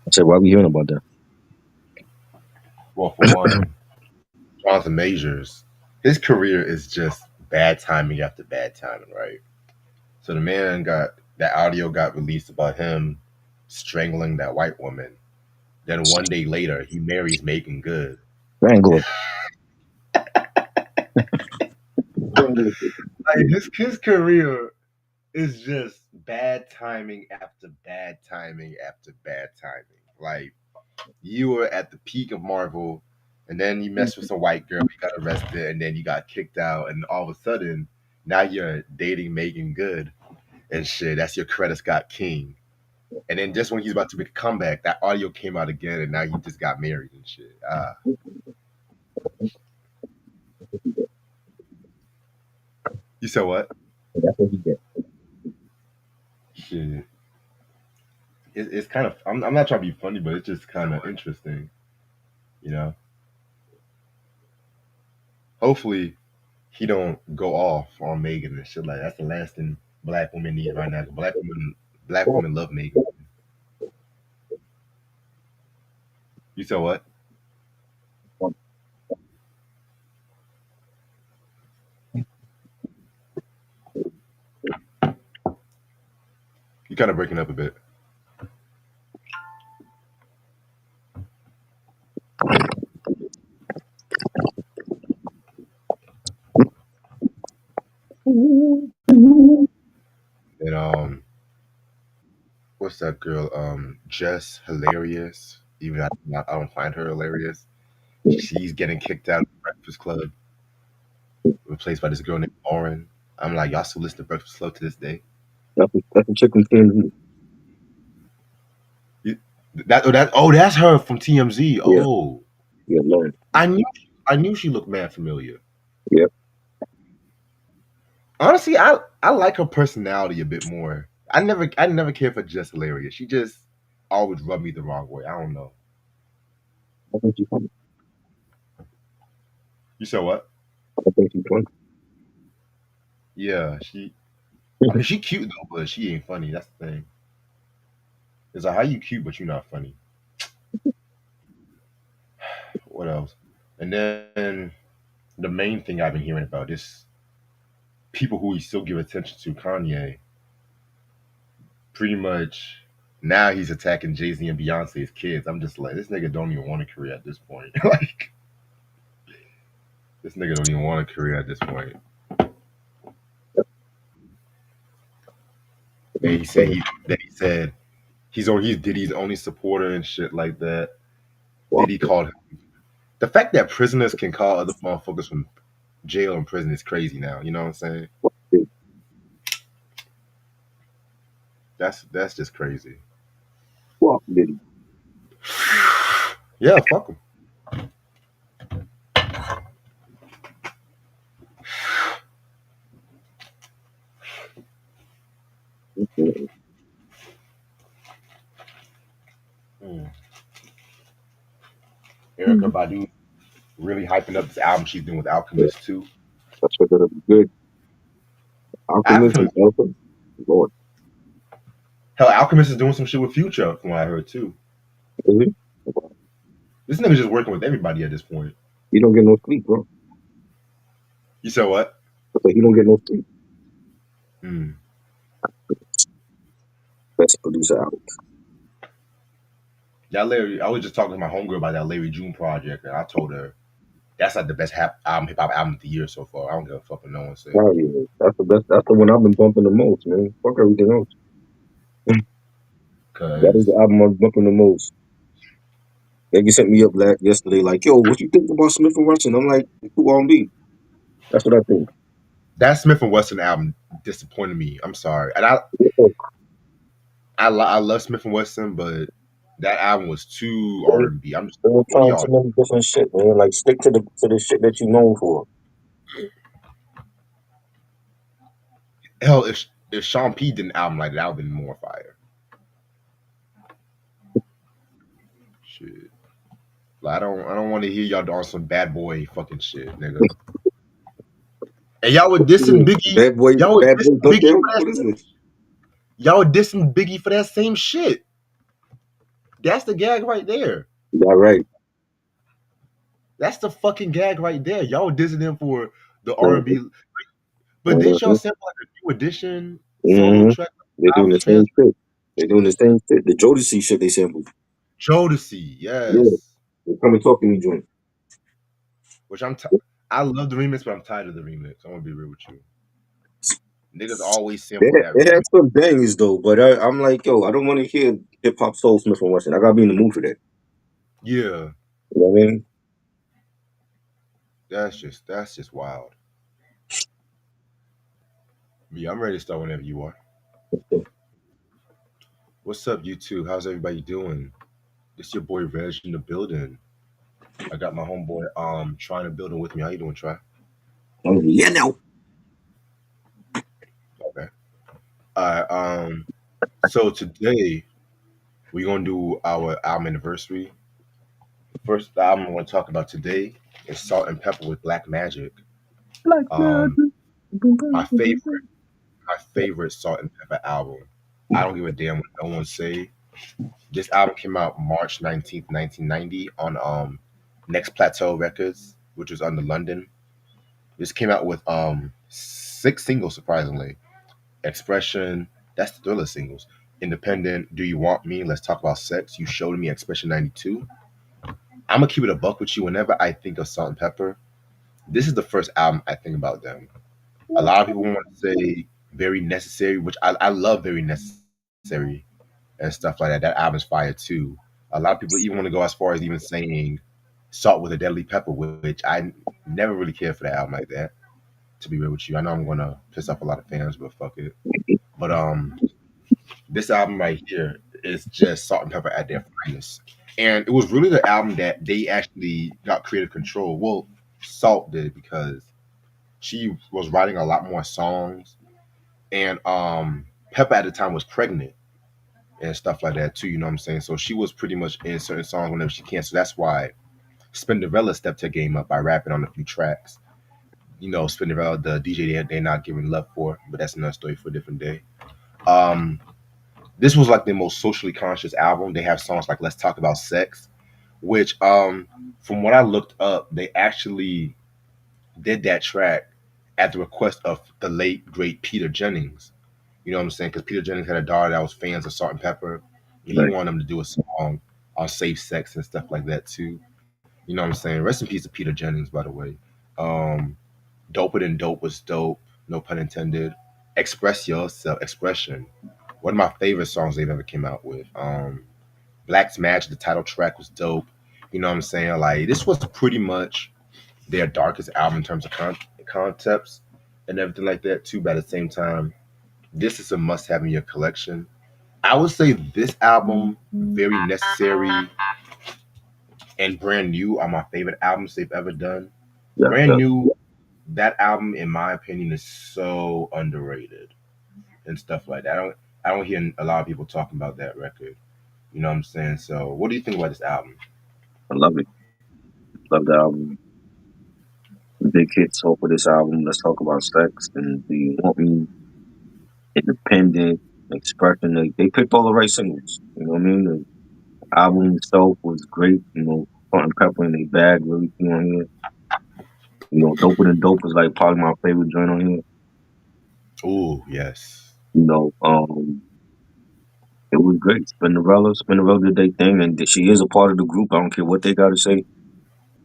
I said, why we hearing about that? Well, for one, Jonathan Majors, his career is just bad timing after bad timing, right? So the man got that audio got released about him strangling that white woman. Then one day later, he marries Megan Good. Wrangler. Like his career is just bad timing after bad timing after bad timing. Like you were at the peak of Marvel, and then you messed with some white girl, you got arrested, and then you got kicked out, and all of a sudden now you're dating Megan Good and shit. That's your Coretta Scott King. And then just when he's about to make a comeback, that audio came out again, and now he just got married and shit. You said what? That's what he did. Shit. It's kind of. I'm not trying to be funny, but it's just kind of interesting, you know. Hopefully, he don't go off on Megan and shit like that's the last thing black women need right now. Black women love Megan. You said what? You kind of breaking up a bit. And what's that girl? Jess Hilarious. Even I don't find her hilarious. She's getting kicked out of the Breakfast Club, replaced by this girl named Lauren. I'm like, y'all still listen to Breakfast Club to this day? That's a chicken TMZ. You, that's her from TMZ. Yeah, Oh, yeah, Lauren. I knew I knew she looked mad familiar. Yeah. Honestly, I like her personality a bit more. I never cared for Jess Hilarious. She just always rubbed me the wrong way. I don't know. I think she's funny. You said what? I think she's funny. Yeah, I mean she cute though, but she ain't funny. That's the thing. It's like how you cute but you're not funny. What else? And then the main thing I've been hearing about is people who we still give attention to, Kanye. Pretty much now he's attacking Jay Z and Beyonce's kids. I'm just like, this nigga don't even want a career at this point. Like, this nigga don't even want a career at this point. And he said he's Diddy's only supporter and shit like that. Wow. Diddy called him. The fact that prisoners can call other motherfuckers from jail and prison is crazy now. You know what I'm saying? That's just crazy. Fuck Diddy. Yeah, fuck him. Mm. Erica Badu really hyping up this album she's doing with Yeah, Alchemist too. that's what gonna be good. Alchemist and Alchemist, Alpha. Lord. hell, Alchemist is doing some shit with Future, from what I heard too. Really? This nigga's just working with everybody at this point. You don't get no sleep, bro. You said what? But you don't get no sleep. Mm. Best producer out. That Larry, I was just talking to my homegirl about that Larry June project, and I told her that's like the best hip hop album of the year so far. I don't give a fuck what no one said. Oh yeah. That's the best. That's the one I've been bumping the most, man. Fuck everything else. That is Cause the album I'm bumping the most. They sent me up yesterday, like, yo, what you think about Smith and Wesson? I'm like, who on me? That's what I think. that Smith and Wesson album disappointed me. I'm sorry, and I love Smith and Wesson, but that album was too R&B. I'm just They were what are trying y'all? too many different shit, man. Like, stick to the shit that you known for. Hell, if Sean P did an album like that, that would have been more fire. Shit. Like, I don't want to hear y'all on some bad boy fucking shit, nigga. And y'all were dissing Biggie. Bad boy, Y'all were bad boy, dissing don't Biggie tell. for What that is same. this? Y'all were dissing Biggie for that same shit. That's the gag right there. Yeah, right. That's the fucking gag right there. Y'all dissing him for the R&B, Mm-hmm. but didn't y'all Mm-hmm. sample like a new edition solo Mm-hmm. track? They're I doing was the same trans shit. They're doing the same shit. The Jodeci shit they sampled. Jodeci, Yeah. yes. They come and talk to me, joint. Which I love the remix, but I'm tired of the remix. I want to be real with you. Niggas always sample that It had remix. some bangers though, but I'm like, yo, I don't want to hear hip hop soul Smith and Wesson. I gotta be in the mood for that. Yeah, You know what I mean? that's just wild. Yeah, I'm ready to start whenever you are. What's up, you two? How's everybody doing? This your boy Reg in the building. I got my homeboy trying to build it with me. How you doing, Try? Yeah, no. Okay. Alright, so today we're gonna do our album anniversary. First album I want to talk about today is Salt and Pepper with Black Magic. Like Um magic. my favorite Salt and Pepper album. I don't give a damn what no one say. This album came out March 19th, 1990 on Next Plateau Records, which was under London. This came out with 6 singles surprisingly. Expression, that's the Thriller singles. Independent, Do You Want Me, Let's Talk About Sex, You Showed Me, Expression 92. I'm gonna keep it a buck with you. Whenever I think of Salt and Pepper, this is the first album I think about them. A lot of people want to say Very Necessary, which I love Very Necessary and stuff like that. That album's fire too. A lot of people even want to go as far as even saying Salt with a Deadly Pepper, which I never really cared for that album like that. To be real with you, I know I'm gonna piss off a lot of fans, but fuck it. But this album right here is just Salt and Pepper at their finest, and it was really the album that they actually got creative control. Well, Salt did because she was writing a lot more songs, and Pepper at the time was pregnant and stuff like that too. You know what I'm saying? So she was pretty much in certain songs whenever she can. So that's why Spinderella stepped her game up by rapping on a few tracks. You know, Spinderella, the DJ they're not giving love for, but that's another story for a different day. Um, this was like the most socially conscious album. They have songs like "Let's Talk About Sex," which, from what I looked up, they actually did that track at the request of the late great Peter Jennings. You know what I'm saying? Because Peter Jennings had a daughter that was fans of Salt and Pepper, and he Right. wanted them to do a song on safe sex and stuff like that too. You know what I'm saying? Rest in peace to Peter Jennings, by the way. Um, Doper Than Dope was dope, no pun intended. Express Yourself, Expression, one of my favorite songs they've ever came out with. Black's Magic, the title track was dope. You know what I'm saying? Like this was pretty much their darkest album in terms of concepts and everything like that too. But at the same time, this is a must-have in your collection. I would say this album, Very Necessary and Brand New, are my favorite albums they've ever done. Yeah, Brand yeah. New, that album, in my opinion, is so underrated and stuff like that. I don't hear a lot of people talking about that record. You know what I'm saying? So, what do you think about this album? I love it. Love the album. The big hits off of this album. Let's talk about sex and Do You Want Me? Independent, Expression. They picked all the right singles. You know what I mean? The album itself was great. You know, Salt and Pepper in their bag really came on here. You know, Doper Than Dope was like probably my favorite joint on here. Oh, yes. You know, it was great. Spinderella did their thing, and she is a part of the group. I don't care what they got to say.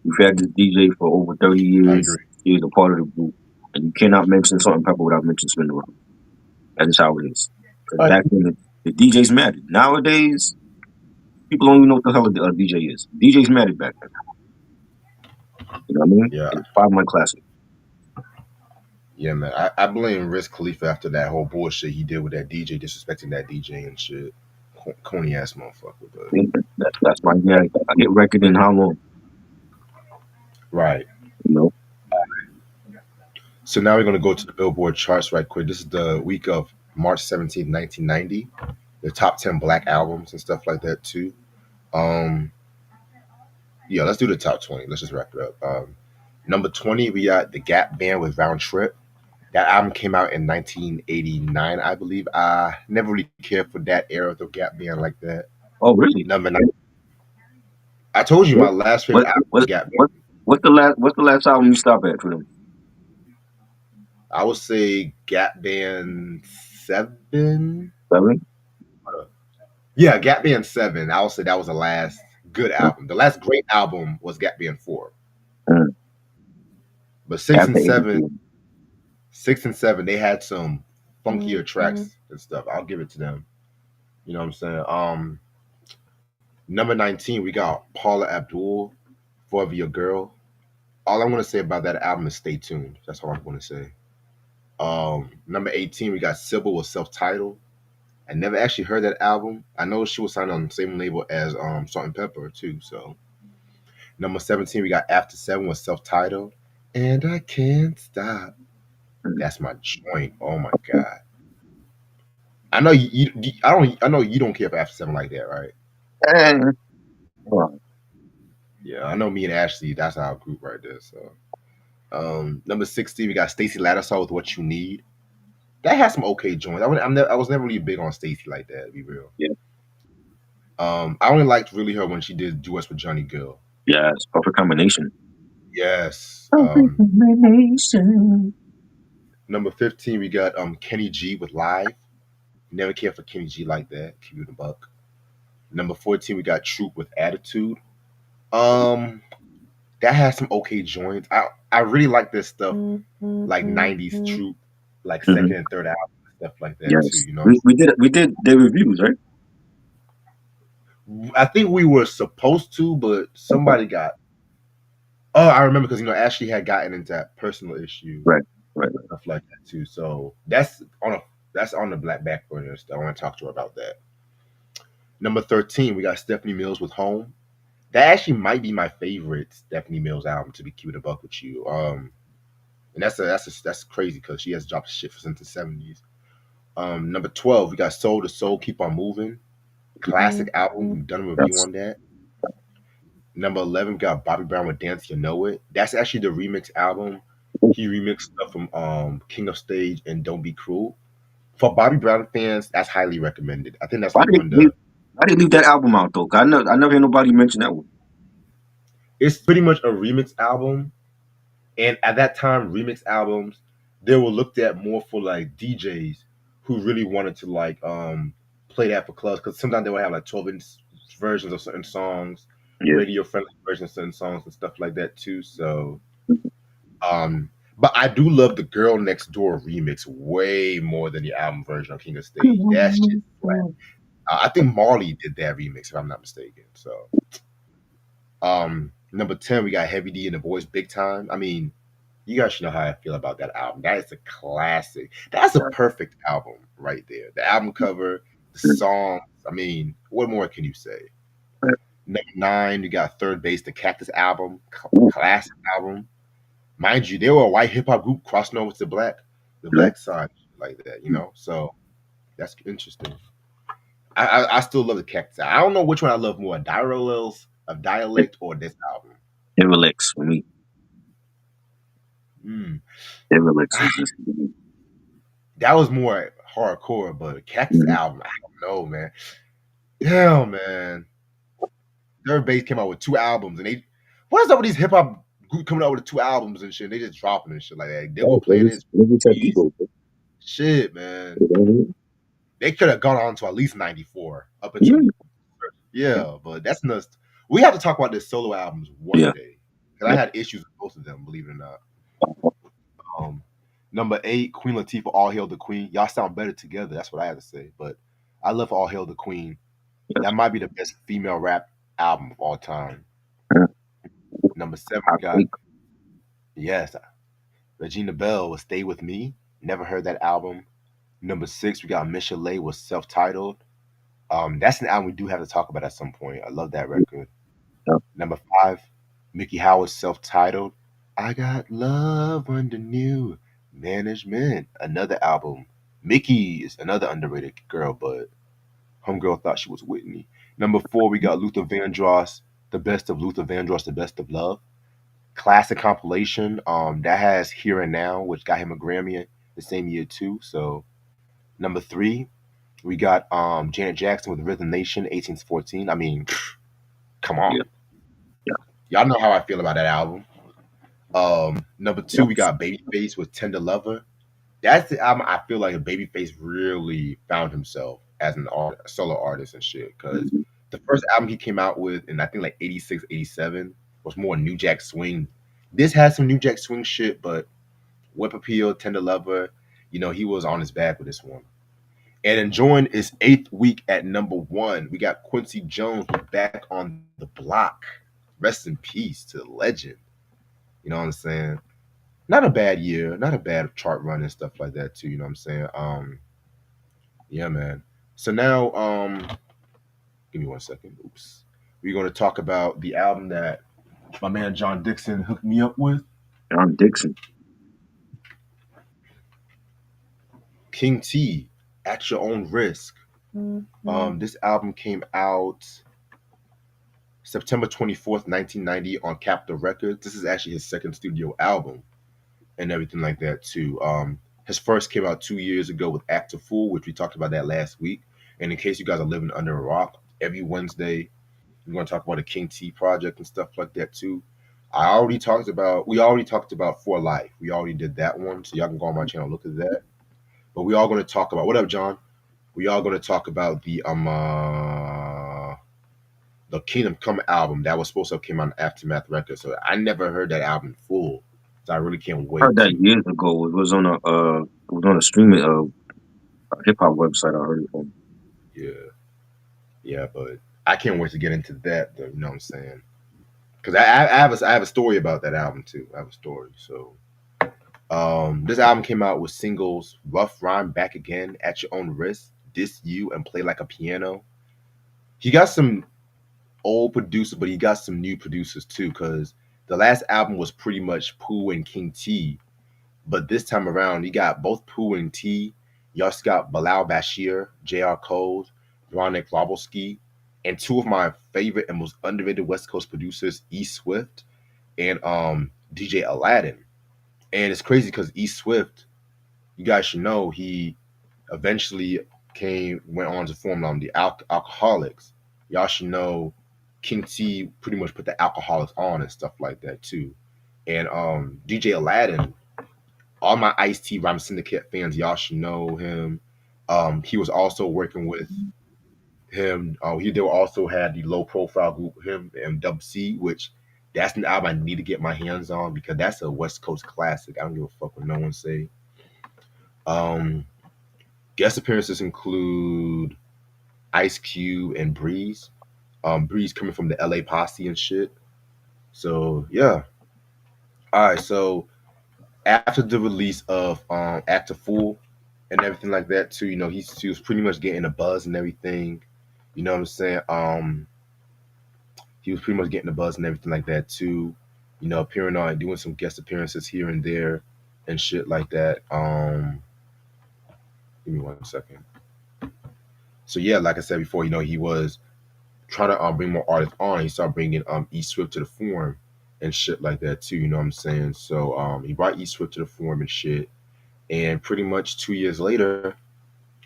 We've had this DJ for over 30 I years. agree. She is a part of the group. And you cannot mention Salt and Pepper without mentioning Spinderella. That is how it is. Because I back then, the DJs mattered. Nowadays, people don't even know what the hell a DJ is. DJs mattered back then. You know what I mean? Yeah, It's 5 month classic. yeah, man. I blame Riz Khalifa after that whole bullshit he did with that DJ, disrespecting that DJ and shit. Corny ass motherfucker, but That's my guy. I hit record in how long? right. You know? So now we're gonna go to the Billboard charts right quick. This is the week of March 17th, 1990. The top 10 black albums and stuff like that too. Um, yeah, let's do the top 20. Let's just wrap it up. Number 20, we got the Gap Band with Round Trip. That album came out in 1989, I believe. I never really cared for that era of the Gap Band like that. Oh, really? Number nine. I told you my What last favorite what album was what Gap Band. what what's the last album you stopped at for them? I would say Gap Band 7. Seven? Yeah, Gap Band 7. I would say that was the last good Uh, album. The last great album was Gap Band 4. uh, But 6 and After 7, 82. 6 and 7, they had some funkier tracks and stuff. I'll give it to them. You know what I'm saying? Number 19, we got Paula Abdul, Forever Your Girl. All I'm gonna say about that album is stay tuned. That's all I'm gonna say. Number 18, we got Sybil with self-titled. I never actually heard that album. I know she was signed on the same label as Salt and Pepper too. So number 17, we got After Seven with self-titled. And I can't stop. That's my joint. Oh my god. I know I know you don't care for After Seven like that, right? Eh, well, Yeah, I know me and Ashley, that's our group right there. So number 16, we got Stacey Lattisaw with What You Need. That has some okay joints. I was never really big on Stacey like that, to be real. yeah. I only liked really her when she did duets with Johnny Gill. Yeah, it's perfect combination. Yes. Perfect combination. Number 15, we got Kenny G with Live. Never cared for Kenny G like that. Keep it a buck. Number 14, we got Troop with Attitude. Um, that has some okay joints. I really like this stuff, like 90s Troop, like Hmm. second and third album stuff like that too. Yes. You know, We did their reviews, right? I think we were supposed to, but Okay. somebody got. Oh, I remember because Ashley had gotten into that personal issue Right. Right. and stuff like that too. So that's on the black back burner. I want to talk to her about that. Number 13, we got Stephanie Mills with Home. That actually might be my favorite Stephanie Mills album. To be cute a buck with you. And that's crazy because she has dropped shit since the 70s. Number 12, we got Soul to Soul, Keep on Moving. Classic album. We've done a review Yes. on that. Number 11, we got Bobby Brown with Dance You Know It. That's actually the remix album. He remixed stuff from King of Stage and Don't Be Cruel. For Bobby Brown fans, that's highly recommended. I think that's Why like did one of they the. why did they leave that album out though? 'Cause I never hear nobody mention that one. It's pretty much a remix album, and at that time, remix albums they were looked at more for like DJs who really wanted to like play that for clubs because sometimes they would have like 12-inch versions of certain songs, Yeah. radio friendly versions of certain songs and stuff like that too. So Um, but I do love the Girl Next Door remix way more than the album version of King of Stage. That shit flat. I think Marley did that remix, if I'm not mistaken. So, number 10, we got Heavy D and the Boys Big Time. I mean, you guys should know how I feel about that album. That is a classic. That's a perfect album right there. The album cover, the songs. I mean, what more can you say? Number 9, you got Third Base, the Cactus album, classic album. Mind you, they were a white hip hop group crossing over to the black side like that, you know. So that's interesting. I still love the Cactus. I don't know which one I love more, Dialect or this album. Everlex for me. Mm. Everlex is just That was more hardcore, but Cactus Mhm. album, I don't know, man. Yeah, man. Third Base came out with 2 albums, and what is up with these hip hop group coming out with 2 albums and shit? They just dropping and shit like that. They Oh, were playing this let me tell beats. people. Shit, man. Mhm. They could have gone on to at least 94 up Yeah. until yeah, but that's nuts. We have to talk about their solo albums one Yeah. day because I had issues with both of them, believe it or not. Um, Number 8, Queen Latifah, All Hail the Queen. Y'all sound better together. That's what I have to say. But I love All Hail the Queen. Yes. That might be the best female rap album of all time. Yeah. Number 7, I we got think yes, Regina Bell with Stay With Me. Never heard that album. Number 6, we got Michelet with Self-Titled. That's an album we do have to talk about at some point. I love that record. yeah. Number 5, Mickey Howard's self-titled. I got love under new management. Another album. Mickey is another underrated girl, but homegirl thought she was Whitney. Number 4, we got Luther Vandross, The Best of Luther Vandross, The Best of Love. Classic compilation. That has Here and Now, which got him a Grammy the same year too. So number 3, we got Janet Jackson with Rhythm Nation, 1814. I mean, come Yeah. on. Y'all know how I feel about that album. Number two, Yep. we got Babyface with Tender Lover. That's the album I feel like Babyface really found himself as a solo artist and shit. Because Mhm. the first album he came out with in I think like 86, 87 was more New Jack Swing. This had some New Jack Swing shit, but Whip Appeal, Tender Lover, he was on his back with this one. And enjoying his eighth week at number one, we got Quincy Jones back on the block. Rest in peace to the legend. You know what I'm saying? Not a bad year, not a bad chart run and stuff like that too. You know what I'm saying? Yeah, man. So now, give me 1 second. Oops. We're gonna talk about the album that my man John Dixon hooked me up with, John Dixon. King T, At Your Own Risk. This album came out September 24th, 1990 on Capitol Records. This is actually his second studio album and everything like that too. His first came out 2 years ago with Act a Fool, which we talked about that last week. And in case you guys are living under a rock, every Wednesday we're going to talk about the King T project and stuff like that too. We already talked about For Life. We already did that one, so y'all can go on my channel and look at that. But we are going to talk about what up, John? We are going to talk about the Kingdom Come album that was supposed to have came on Aftermath Records. So I never heard that album full, so I really can't Heard wait that to. years ago. It was on a streaming hip hop website. I heard it from. Yeah, yeah, but I can't wait to get into that. Though, you know what I'm saying? Because I have a story about that album too. I have a story. So this album came out with singles "Rough Rhyme," "Back Again," "At Your Own Risk," "Diss You," and "Play Like a Piano." He got some old producers, but he got some new producers too. Because the last album was pretty much Pooh and King T, but this time around, you got both Pooh and T. You also got Bilal Bashir, J.R. Cole, Ronik Lobowski, and two of my favorite and most underrated West Coast producers, E Swift and DJ Aladdin. And it's crazy because E Swift, you guys should know, he eventually went on to form the Alcoholics. Y'all should know King T pretty much put the Alcoholics on and stuff like that too. And DJ Aladdin, all my Ice T Rhyme Syndicate fans, y'all should know him. He was also working with him. They also had the low profile group, him and Dub C, which that's an album I need to get my hands on because that's a West Coast classic. I don't give a fuck what no one say. Um, Guest appearances include Ice Cube and Breeze. Breeze coming from the LA Posse and shit. So yeah. All right. So after the release of Act a Fool and everything like that too, he was pretty much getting a buzz and everything. You know what I'm saying? He was pretty much getting a buzz and everything like that too. Appearing on doing some guest appearances here and there and shit like that. Give me 1 second. So yeah, like I said before, he was trying to bring more artists on. He started bringing E Swift to the forum and shit like that too. You know what I'm saying? So he brought E Swift to the forum and shit. And pretty much 2 years later,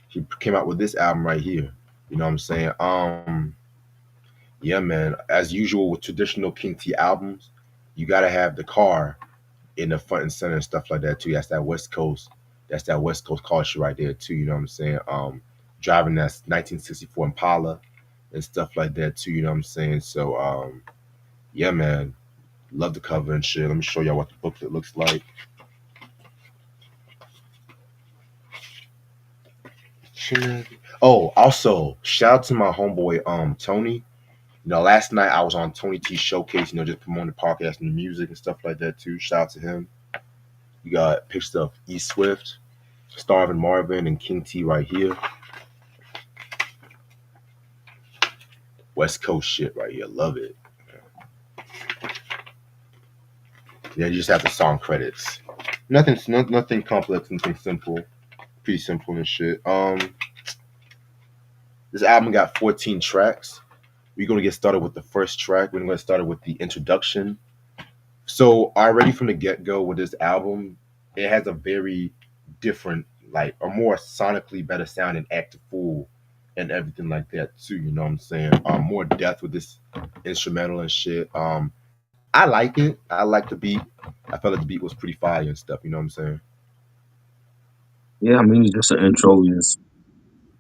he came out with this album right here. You know what I'm saying? Yeah, man. As usual with traditional King T albums, you gotta have the car in the front and center and stuff like that too. That's that West Coast. That's that West Coast culture right there too. You know what I'm saying? Driving that 1964 Impala and stuff like that too. You know what I'm saying? So yeah, man. Love the cover and shit. Let me show y'all what the booklet looks like. Oh, also shout out to my homeboy Tony. Last night I was on Tony T Showcase, just promoting the podcast and the music and stuff like that too. Shout out to him. You got pictures of E Swift, Starvin Marvin, and King T right here. West Coast shit right here. Love it. Yeah, you just have the song credits. Nothing complex, nothing simple. Pretty simple and shit. This album got 14 tracks. We're gonna get started with the first track. We're gonna start with the introduction. So already from the get-go with this album, it has a very different, like a more sonically better sound than Act a Fool and everything like that too. You know what I'm saying? More depth with this instrumental and shit. I like it. I like the beat. I felt like the beat was pretty fire and stuff. You know what I'm saying? Yeah, I mean, it's just an intro. Just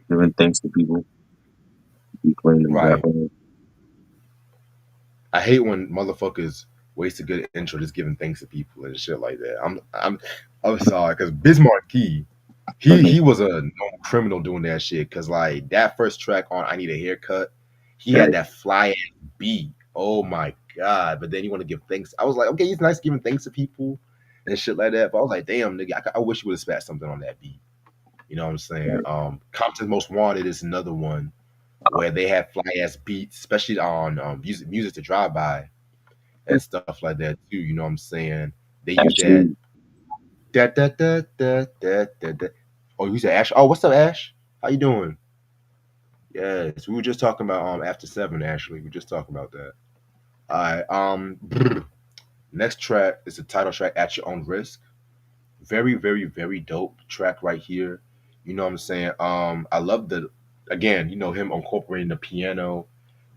giving thanks to people. Be playing in the Right. background. I hate when motherfuckers waste a good intro just giving thanks to people and shit like that. I'm sorry because Bismarck Key, he was a known criminal doing that shit. Cause like that first track on I Need a Haircut, he Yeah, had that fly ass beat. Oh my god! But then you want to give thanks. I was like, okay, it's nice giving thanks to people and shit like that. But I was like, damn nigga, I wish you would have spat something on that beat. You know what I'm saying? right. Compton's Most Wanted is another one where they have fly ass beats, especially on music to drive by Yeah. and stuff like that too. You know what I'm saying? They use that Actually, da. Oh, you said Ash. Oh, what's up, Ash? How you doing? Yes, we were just talking about After Seven. Actually, we were just talking about that. All right. Next track is the title track, At Your Own Risk. Very, very, very dope track right here. You know what I'm saying? I love the again, him incorporating the piano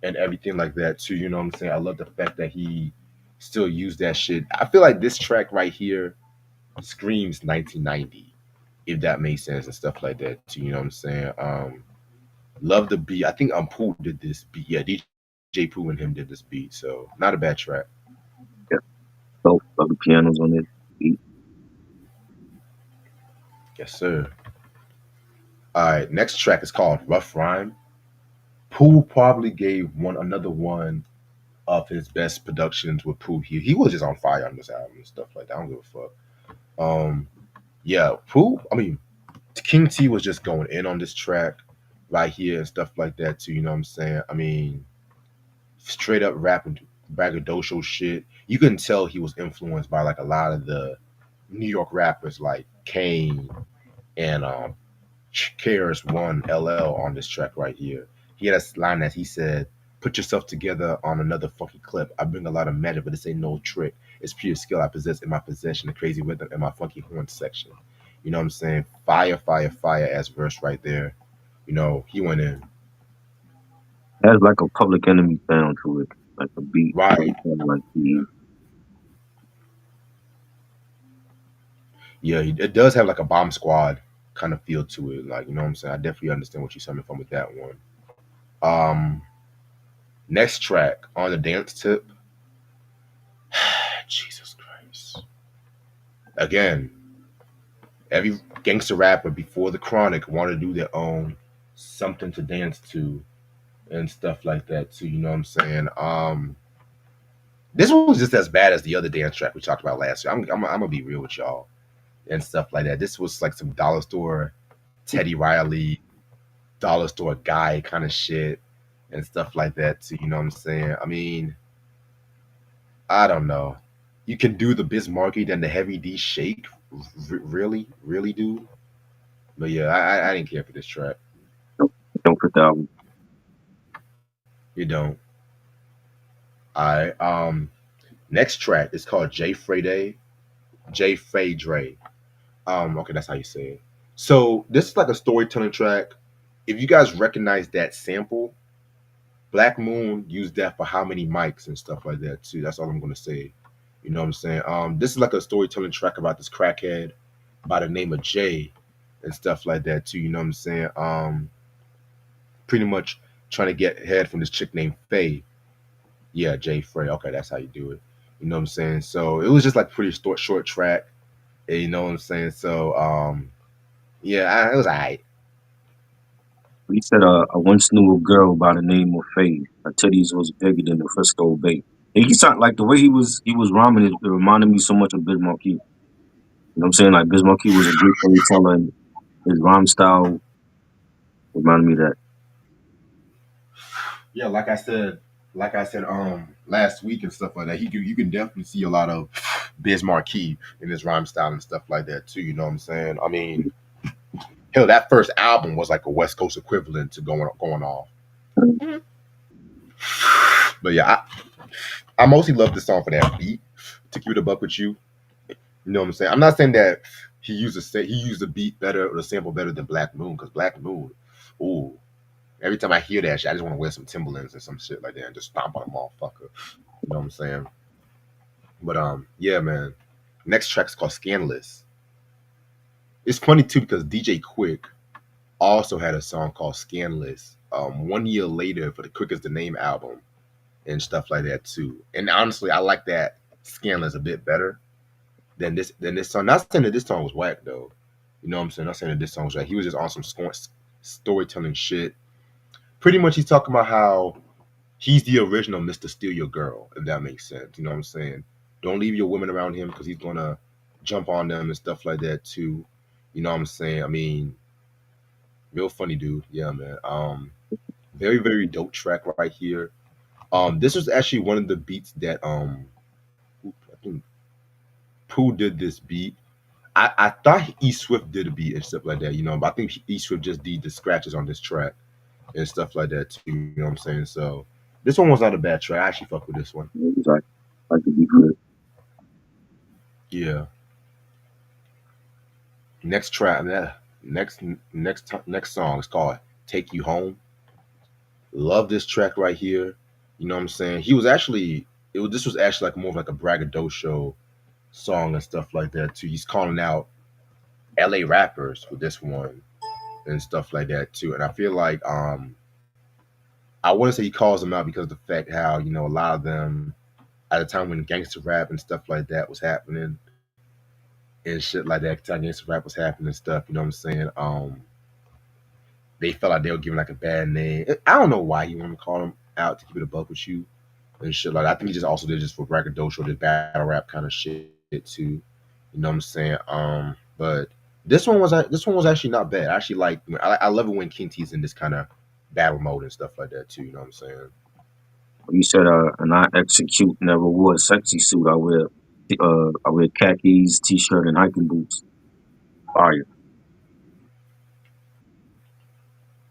and everything like that too. You know what I'm saying? I love the fact that he still used that shit. I feel like this track right here screams 1990, if that makes sense and stuff like that too. You know what I'm saying? Love the beat. I think Pooh did this beat. Yeah, DJ Pooh and him did this beat. So not a bad track. yeah. So, love the pianos on it. Beat. Yes, sir. All right, next track is called Rough Rhyme. Pooh probably gave another one of his best productions with Pooh. He was just on fire on this album and stuff like that. I don't give a fuck. Um, yeah, Pooh. I mean, King T was just going in on this track right here and stuff like that too. You know what I'm saying? I mean, straight up rapping braggadocio shit. You couldn't tell he was influenced by like a lot of the New York rappers like Kane and KRS One LL on this track right here. He had a line that he said, "Put yourself together on another funky clip. I bring a lot of magic, but this ain't no trick. It's pure skill I possess in my possession, the crazy rhythm in my funky horn section." You know what I'm saying? Fire, fire, fire as verse right there. He went in. It has like a Public Enemy sound to it, like a beat. Right. Like, kind of like the Yeah, it does have like a bomb squad kind of feel to it. Like, you know what I'm saying? I definitely understand what you're coming from with that one. Um, Next track on the dance tip. Jesus Christ. Again, every gangster rapper before the Chronic wanted to do their own something to dance to and stuff like that too. You know what I'm saying? This one was just as bad as the other dance track we talked about last year. I'm gonna be real with y'all and stuff like that. This was like some dollar store Teddy Riley, dollar store guy kind of shit and stuff like that too. You know what I'm saying? I mean, I don't know. You can do the Bismarcky then the Heavy D Shake, really, really do. But yeah, I didn't care for this track. don't put the album. You don't. I Next track is called J Frey J Fay Dre. Okay, that's how you say it. So this is like a storytelling track. If you guys recognize that sample, Black Moon used that for How Many Mics and stuff like that too. That's all I'm gonna say. You know what I'm saying? This is like a storytelling track about this crackhead by the name of Jay and stuff like that too. You know what I'm saying? Pretty much trying to get head from this chick named Faye. Yeah, Jay Frey. Okay, that's how you do it. You know what I'm saying? So it was just like pretty short track. You know what I'm saying? So yeah, it was alright. He said, "I once knew a girl by the name of Faye. Her titties was bigger than the Frisco Bay." And he sound like the way he was rhyming. It reminded me so much of Biz Markie. You know what I'm saying? Like Biz Markie was a great storyteller, and his rhyme style reminded me of that. Yeah, like I said, last week and stuff like that. You can definitely see a lot of Biz Markie in his rhyme style and stuff like that too. You know what I'm saying? I mean, hell, that first album was like a West Coast equivalent to going off. But yeah, I mostly love the song for that beat. To keep it a buck with you, you know what I'm saying? I'm not saying that he used the beat better or the sample better than Black Moon because Black Moon, ooh, every time I hear that shit, I just want to wear some Timberlands and some shit like that and just stomp on a motherfucker. You know what I'm saying? But yeah, man. Next track is called Scandalous. It's funny too because DJ Quick also had a song called Scandalous 1 year later for the Quick is the Name album and stuff like that too. And honestly, I like that Scandalous a bit better than this song. Not saying that this song was whack though. You know what I'm saying? Not saying that this song was whack. He was just on some storytelling shit. Pretty much, he's talking about how he's the original Mr. Steal Your Girl, if that makes sense. You know what I'm saying? Don't leave your women around him because he's gonna jump on them and stuff like that too. You know what I'm saying? I mean, real funny dude. Yeah, man. Very very dope track right here. This was actually one of the beats that I think Pooh did this beat. I thought E Swift did a beat and stuff like that, you know, but I think E Swift just did the scratches on this track and stuff like that too. You know what I'm saying? So this one was not a bad track. I actually fuck with this one. It was like to be good. Yeah. Next track, yeah. Next song is called "Take You Home." Love this track right here. You know what I'm saying? He was actually it was this was actually like more of like a braggadocio song and stuff like that too. He's calling out LA rappers with this one and stuff like that too. And I feel like I wouldn't say he calls them out because of the fact how, you know, a lot of them at a time when gangster rap and stuff like that was happening and shit like that, time gangster rap was happening and stuff, you know what I'm saying? They felt like they were giving like a bad name. I don't know why he wanted to call them out to keep it a buck with you and shit like that. I think he just also did just for braggadocio, just battle rap kind of shit too. You know what I'm saying? But this one was actually not bad. I actually like I love it when King T's in this kind of battle mode and stuff like that too. You know what I'm saying? You said, and I execute never wore a sexy suit. I wear khakis, t-shirt, and hiking boots. Fire.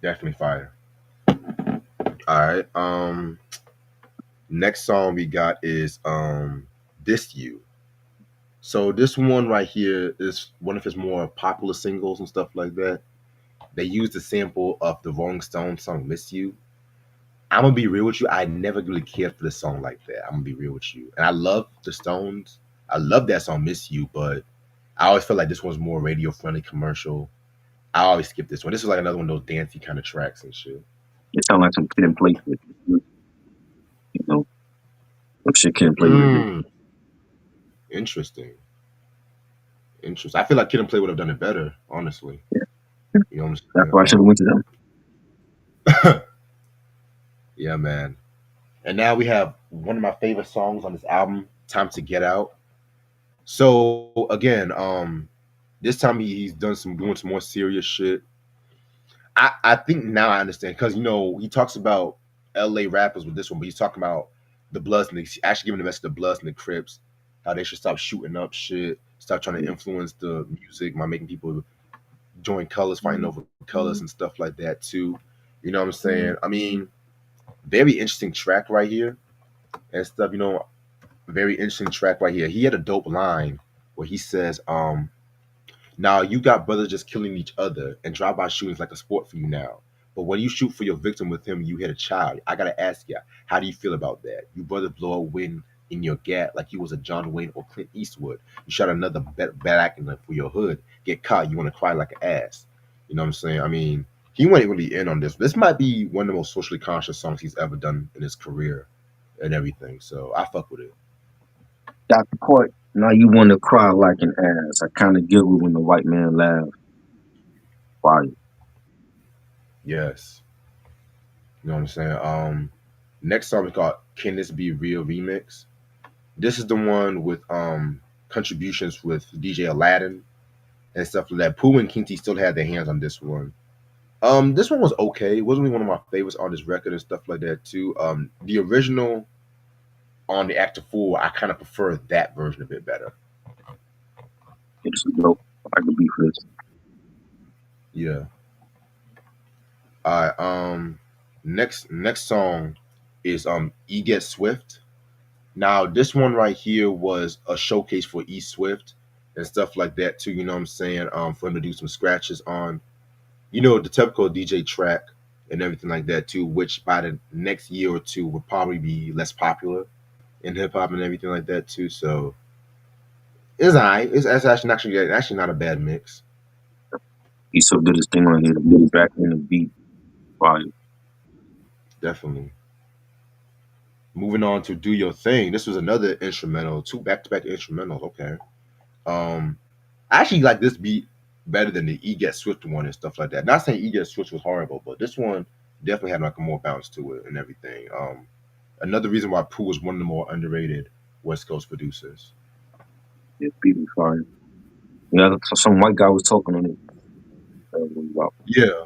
Definitely fire. All right. Next song we got is "This You." So this one right here is one of his more popular singles and stuff like that. They used the sample of the Rolling Stones song "Miss You." I'm gonna be real with you. I never really cared for this song like that. I'm gonna be real with you. And I love the Stones. I love that song "Miss You," but I always felt like this one's more radio friendly, commercial. I always skip this one. This is like another one of those dancey kind of tracks and shit. It sound like some kid and play shit. You know, some shit kid and play would have did. Mm, interesting. Interesting. I feel like Kid and Play would have done it better, honestly. Yeah. You know what That's I'm why I should have went to them. saying? Yeah, man. And now we have one of my favorite songs on this album, "Time to Get Out." So again, this time he's done some doing some more serious shit. I think now I understand because you know he talks about LA rappers with this one, but he's talking about the Bloods and he's actually giving the message to the Bloods and the Crips how they should stop shooting up shit, stop trying to influence the music by making people join colors, fighting over colors and stuff like that too. You know what I'm saying? I mean, very interesting track right here and stuff. You know, very interesting track right here. He had a dope line where he says, now you got brothers just killing each other, and drive-by shootings like a sport for you now. But when you shoot for your victim with him, you hit a child. I gotta ask ya, how do you feel about that? You brothers blow a wind in your gat like you was a John Wayne or Clint Eastwood. You shot another bad acting for your hood. Get caught, you want to cry like an ass. You know what I'm saying? I mean, he went really in on this. This might be one of the most socially conscious songs he's ever done in his career and everything. So I fuck with it. Dr. Court, now you want to cry like an ass. I kind of giggle when the white man laughs. Fire. Yes. You know what I'm saying? Next song is called "Can This Be Real" remix. This is the one with contributions with DJ Aladdin and stuff like that. Pooh and Kinty still had their hands on this one. This one was okay. It wasn't really one of my favorites on this record and stuff like that too. The original on the Active Fool, I kind of prefer that version a bit better. It's dope. I could be for this. Yeah. All right. Next song is "E Get Swift." Now, this one right here was a showcase for E Swift and stuff like that too. You know what I'm saying? For him to do some scratches on, you know, the typical DJ track and everything like that too. Which by the next year or two would probably be less popular in hip hop and everything like that too. So it's alright. It's actually not a bad mix. He still did his thing on here. The track and the beat. Fire. Definitely. Moving on to Do Your Thing. This was another instrumental, two back to back instrumentals. Okay. Um, I actually like this beat better than the E Get Swift one and stuff like that. Not saying E Get Swift was horrible, but this one definitely had like a more bounce to it and everything. Another reason why Pooh was one of the more underrated West Coast producers. Yeah, beat was fire. Yeah, some white guy was talking on it. About Yeah,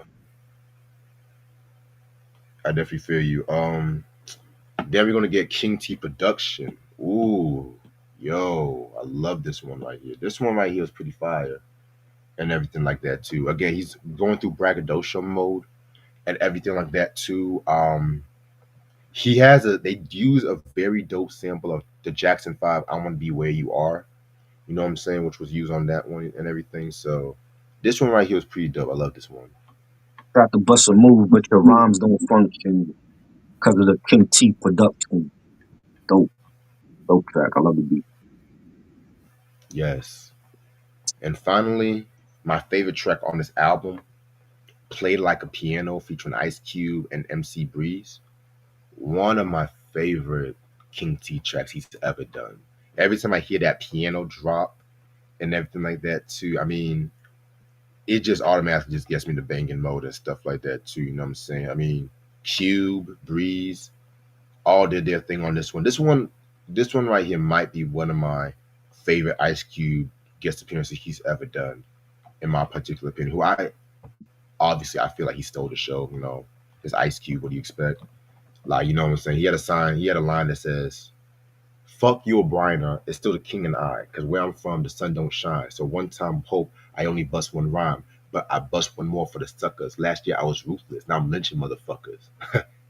I definitely feel you. Then we're gonna get King T production. Ooh, yo, I love this one right here. This one right here is pretty fire and everything like that too. Again, he's going through braggadocio mode and everything like that too. They use a very dope sample of the Jackson 5 I Want to Be Where You Are. You know what I'm saying, which was used on that one and everything. So this one right here was pretty dope. I love this one. got to bust a move, but your rhymes don't function because of the King T production. Dope, dope track. I love the beat. Yes. And finally, my favorite track on this album, Played Like a Piano featuring Ice Cube and MC Breeze. One of my favorite King T tracks he's ever done. Every time I hear that piano drop and everything like that too, I mean, it just automatically just gets me to banging mode and stuff like that too. You know what I'm saying? I mean, Cube, Breeze, all did their thing on this one. This one right here might be one of my favorite Ice Cube guest appearances he's ever done, in my particular opinion. Who I obviously I feel like he stole the show. You know, his Ice Cube. What do you expect? Like, you know what I'm saying? He had a line that says, "Fuck you, O'Brien, it's still the king and I, cause where I'm from, the sun don't shine. So one time hope I only bust one rhyme, but I bust one more for the suckers. Last year I was ruthless, now I'm lynching motherfuckers."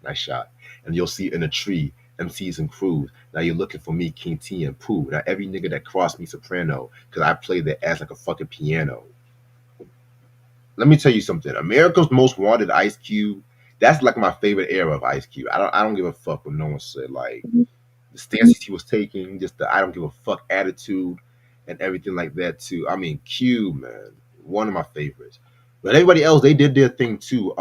Nice shot. And you'll see in a tree, MCs and crews. Now you're looking for me, King T and Pooh. Now every nigga that crossed me soprano, cause I play their ass like a fucking piano. Let me tell you something. America's Most Wanted Ice Cube. That's like my favorite era of Ice Cube. I don't give a fuck what no one said. Like the stances he was taking, just the I don't give a fuck attitude and everything like that too. I mean, Cube, man, one of my favorites. But everybody else, they did their thing too.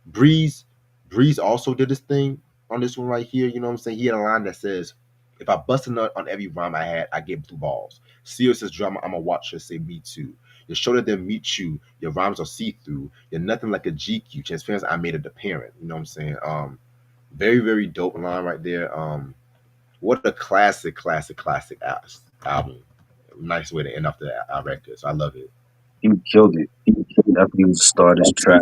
Breeze, Breeze also did his thing on this one right here. You know what I'm saying? He had a line that says, "If I bust a nut on every rhyme I had, I gave blue balls. Serious as drama, I'ma watch her say me too. Your shoulder didn't meet you. Your rhymes are see through. You're nothing like a GQ. Transparency, I made it apparent." You know what I'm saying? Very, very dope line right there. What a classic album. Nice way to end off the record. So I love it. He killed it. Definitely was the start of this track.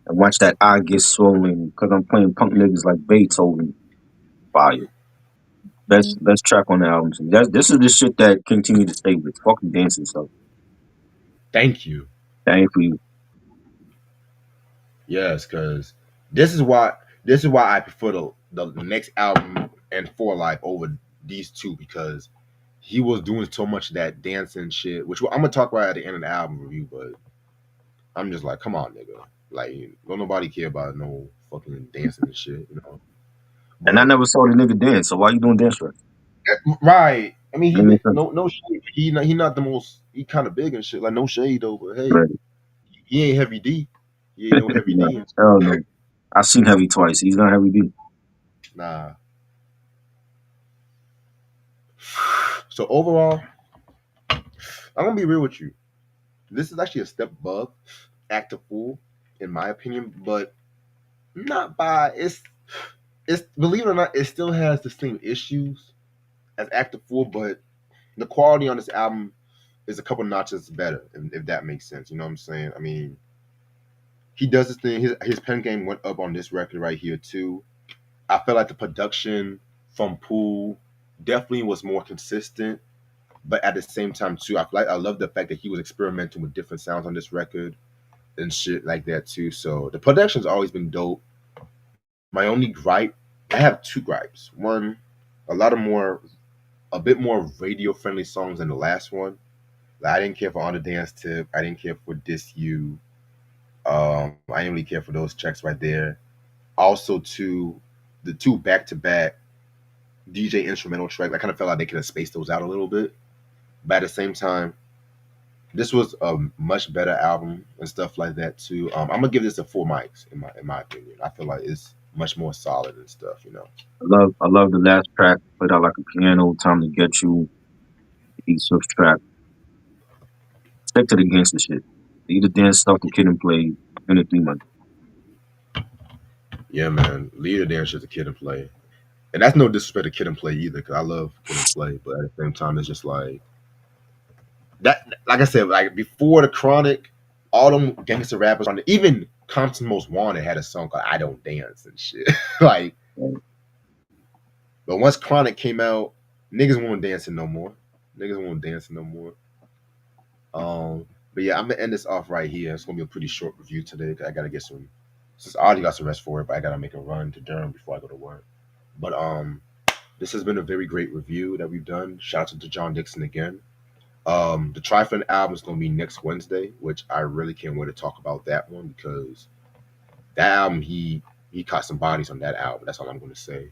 And watch that eye get swollen because I'm playing punk niggas like Beethoven. Fire. Best track on the album. So this is the shit that continue to stay with. Fucking dancing stuff. Thank you. That ain't for you. Yes, because this is why I prefer the next album and For Life over these two, because he was doing so much of that dancing shit, which I'm gonna talk about at the end of the album review. But I'm just like, come on, nigga, like don't nobody care about no fucking dancing and shit, you know. And I But never saw the nigga dance, so why you doing dance tracks? right, I mean, That makes sense. no shade. He not the most. He kind of big and shit. Like no shade though, but hey, Right. he ain't Heavy D. He ain't no Heavy Nah, D. hell no. I seen Heavy twice. He's not Heavy D. Nah. So overall, I'm gonna be real with you. This is actually a step above Act of Fool, in my opinion, but not by it's believe it or not, it still has the same issues as Act of Fool, but the quality on this album is a couple notches better, if that makes sense. You know what I'm saying? I mean, he does his thing. His pen game went up on this record right here too. I felt like the production from Pool definitely was more consistent, but at the same time too, I love the fact that he was experimenting with different sounds on this record and shit like that too. So the production's always been dope. My only gripe, I have two gripes. One, a lot of more, a bit more radio friendly songs than the last one. Like, I didn't care for On the Dance Tip. I didn't care for This You. I didn't really care for those tracks right there. Also, the two back to back. DJ instrumental track. I kind of felt like they could have spaced those out a little bit, but at the same time, this was a much better album and stuff like that too. I'm gonna give this a 4 mics in my opinion. I feel like it's much more solid and stuff. You know. I love the last track. Put out like a piano. Time to get you. The East Swift track. Stick to the gangster shit. Either dance stuff the kid and play. Anything man. Yeah, man. Leader Dance is a Kid and Play, and that's no disrespect to Kid and Play either, because I love Kid and Play, but at the same time, it's just like that. Like I said, like before the Chronic, all them gangster rappers on even Compton Most Wanted had a song called "I Don't Dance" and shit. Like, but once Chronic came out, niggas won't dancing no more. Niggas won't dancing no more. But yeah, I'm gonna end this off right here. It's gonna be a pretty short review today. 'Cause I gotta get some. Since I already got some rest for it, but I gotta make a run to Durham before I go to work. But this has been a very great review that we've done. Shout out to John Dixon again. The Trifling album is gonna be next Wednesday, which I really can't wait to talk about that one because that album he caught some bodies on that album. That's all I'm gonna say.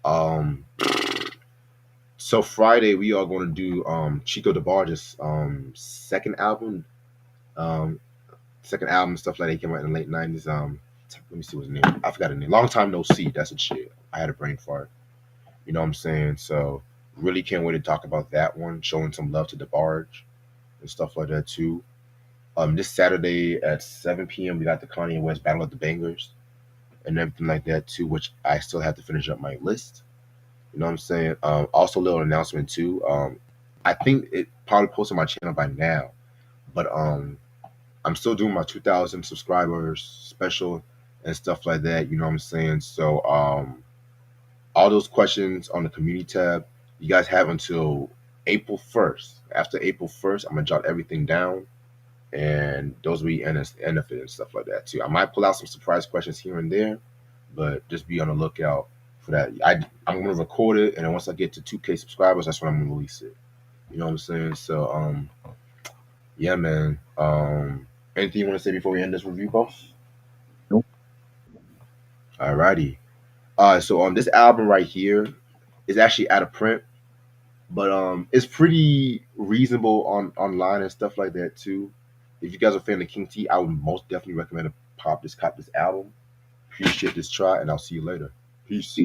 Um, so Friday we are going to do Chico DeBarge's um second album stuff like that. He came out in the late '90s. Let me see what's his name. I forgot his name. Long time no see. That's a shit. I had a brain fart. You know what I'm saying? So really can't wait to talk about that one. Showing some love to DeBarge and stuff like that too. This Saturday at 7 p.m. we got the Kanye West Battle of the Bangers and everything like that too, which I still have to finish up my list. You know what I'm saying? Also, a little announcement too. I think it probably posted on my channel by now, but I'm still doing my 2,000 subscribers special and stuff like that. You know what I'm saying? So all those questions on the community tab, you guys have until April 1st. After April 1st, I'm gonna jot everything down, and those will be end of it and stuff like that too. I might pull out some surprise questions here and there, but just be on the lookout for that. I'm gonna record it, and then once I get to 2K subscribers, that's when I'm gonna release it. You know what I'm saying? So yeah, man. Anything you want to say before we end this review, boss? Nope. Alrighty. So this album right here is actually out of print, but it's pretty reasonable on online and stuff like that too. If you guys are a fan of King T, I would most definitely recommend to cop this album. Appreciate this try, and I'll see you later. Peace.